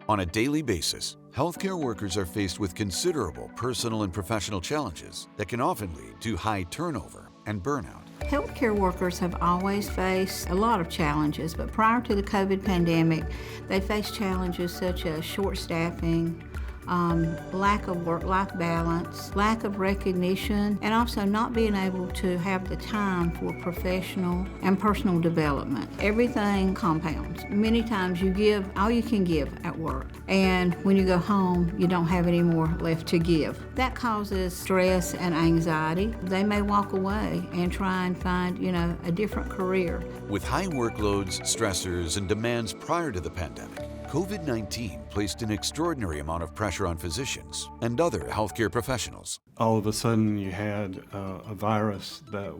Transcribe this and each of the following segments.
On a daily basis, healthcare workers are faced with considerable personal and professional challenges that can often lead to high turnover and burnout. Healthcare workers have always faced a lot of challenges, but prior to the COVID pandemic, they faced challenges such as short staffing, lack of work-life balance, lack of recognition, and also not being able to have the time for professional and personal development. Everything compounds. Many times you give all you can give at work, and when you go home, you don't have any more left to give. That causes stress and anxiety. They may walk away and try and find, a different career. With high workloads, stressors, and demands prior to the pandemic, COVID-19 placed an extraordinary amount of pressure on physicians and other healthcare professionals. All of a sudden you had a virus that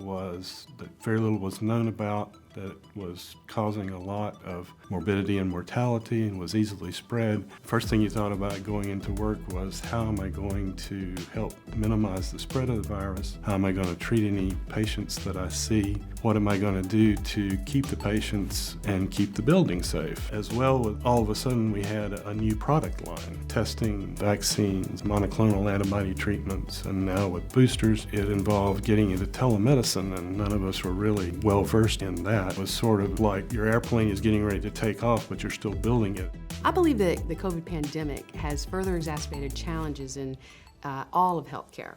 very little was known about, that was causing a lot of morbidity and mortality and was easily spread. First thing you thought about going into work was, how am I going to help minimize the spread of the virus? How am I going to treat any patients that I see? What am I going to do to keep the patients and keep the building safe? As well, all of a sudden we had a new product line, testing vaccines, monoclonal antibody treatments, and now with boosters, it involved getting into telemedicine, and none of us were really well versed in that. It was sort of like your airplane is getting ready to take off, but you're still building it. I believe that the COVID pandemic has further exacerbated challenges in all of healthcare.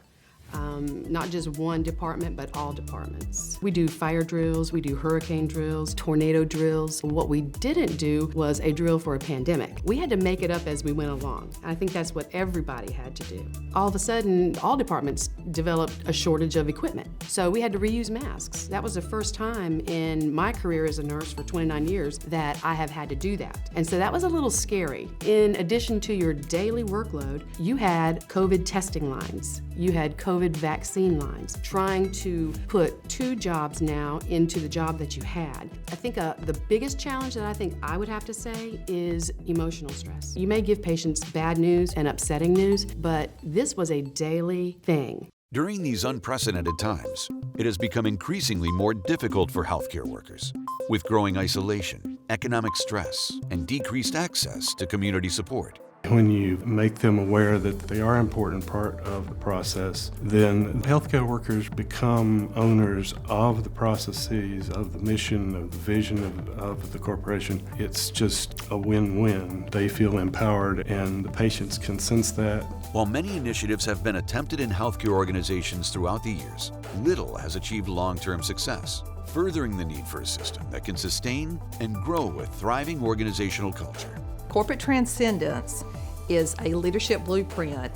Not just one department, but all departments. We do fire drills, we do hurricane drills, tornado drills. What we didn't do was a drill for a pandemic. We had to make it up as we went along. I think that's what everybody had to do. All of a sudden, all departments developed a shortage of equipment. So we had to reuse masks. That was the first time in my career as a nurse for 29 years that I have had to do that. And so that was a little scary. In addition to your daily workload, you had COVID testing lines. You had COVID vaccine lines, trying to put two jobs now into the job that you had. I think the biggest challenge that I think I would have to say is emotional stress. You may give patients bad news and upsetting news, but this was a daily thing. During these unprecedented times, it has become increasingly more difficult for healthcare workers, with growing isolation, economic stress, and decreased access to community support. When you make them aware that they are an important part of the process, then healthcare workers become owners of the processes, of the mission, of the vision of the corporation. It's just a win-win. They feel empowered, and the patients can sense that. While many initiatives have been attempted in healthcare organizations throughout the years, little has achieved long-term success, furthering the need for a system that can sustain and grow with thriving organizational culture. Corporate transcendence is a leadership blueprint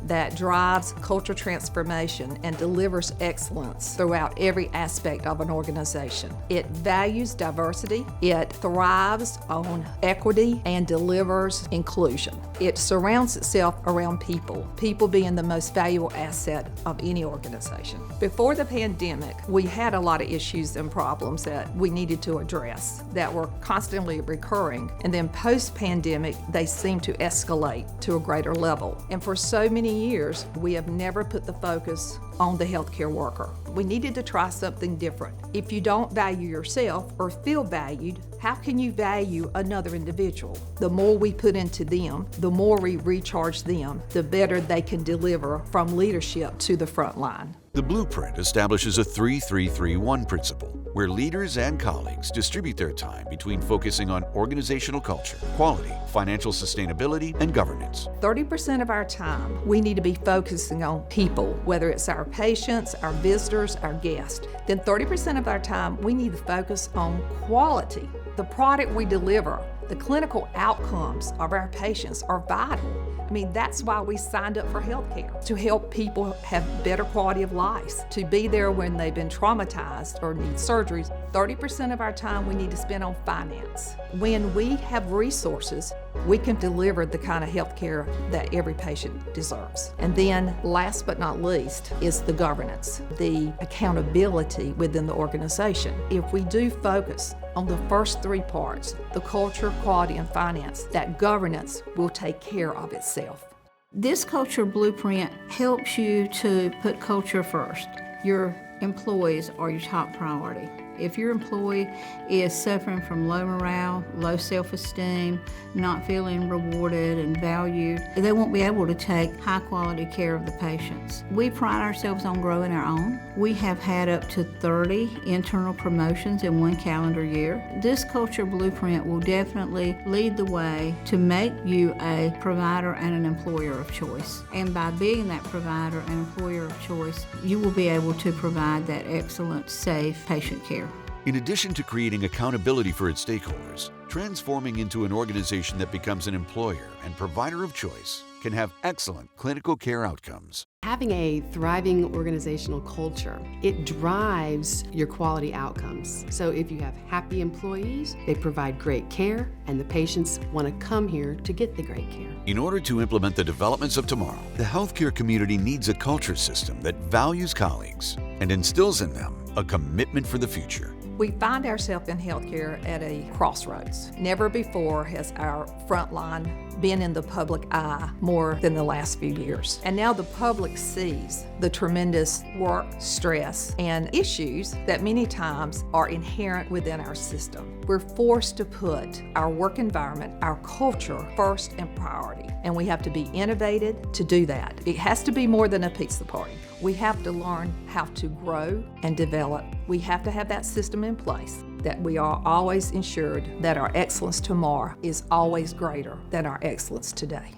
that drives culture transformation and delivers excellence throughout every aspect of an organization. It values diversity, it thrives on equity, and delivers inclusion. It surrounds itself around people, people being the most valuable asset of any organization. Before the pandemic, we had a lot of issues and problems that we needed to address that were constantly recurring, and then post-pandemic, they seemed to escalate to a greater level. And for so many years, we have never put the focus on the healthcare worker. We needed to try something different. If you don't value yourself or feel valued, how can you value another individual? The more we put into them, the more we recharge them, the better they can deliver from leadership to the front line. The blueprint establishes a 3-3-3-1 principle, where leaders and colleagues distribute their time between focusing on organizational culture, quality, financial sustainability, and governance. 30% of our time, we need to be focusing on people, whether it's our patients, our visitors, our guests. Then 30% of our time, we need to focus on quality. The product we deliver, the clinical outcomes of our patients are vital. I mean, that's why we signed up for healthcare, to help people have better quality of life, to be there when they've been traumatized or need surgeries. 30% of our time we need to spend on finance. When we have resources, we can deliver the kind of healthcare that every patient deserves. And then, last but not least, is the governance, the accountability within the organization. If we do focus on the first three parts, the culture, quality, and finance, that governance will take care of itself. This culture blueprint helps you to put culture first. Your employees are your top priority. If your employee is suffering from low morale, low self-esteem, not feeling rewarded and valued, they won't be able to take high-quality care of the patients. We pride ourselves on growing our own. We have had up to 30 internal promotions in one calendar year. This culture blueprint will definitely lead the way to make you a provider and an employer of choice. And by being that provider and employer of choice, you will be able to provide that excellent, safe patient care. In addition to creating accountability for its stakeholders, transforming into an organization that becomes an employer and provider of choice can have excellent clinical care outcomes. Having a thriving organizational culture, it drives your quality outcomes. So if you have happy employees, they provide great care, and the patients want to come here to get the great care. In order to implement the developments of tomorrow, the healthcare community needs a culture system that values colleagues and instills in them a commitment for the future. We find ourselves in healthcare at a crossroads. Never before has our frontline been in the public eye more than the last few years. And now the public sees the tremendous work, stress, and issues that many times are inherent within our system. We're forced to put our work environment, our culture, first and priority. And we have to be innovative to do that. It has to be more than a pizza party. We have to learn how to grow and develop. We have to have that system in place, that we are always ensured that our excellence tomorrow is always greater than our excellence today.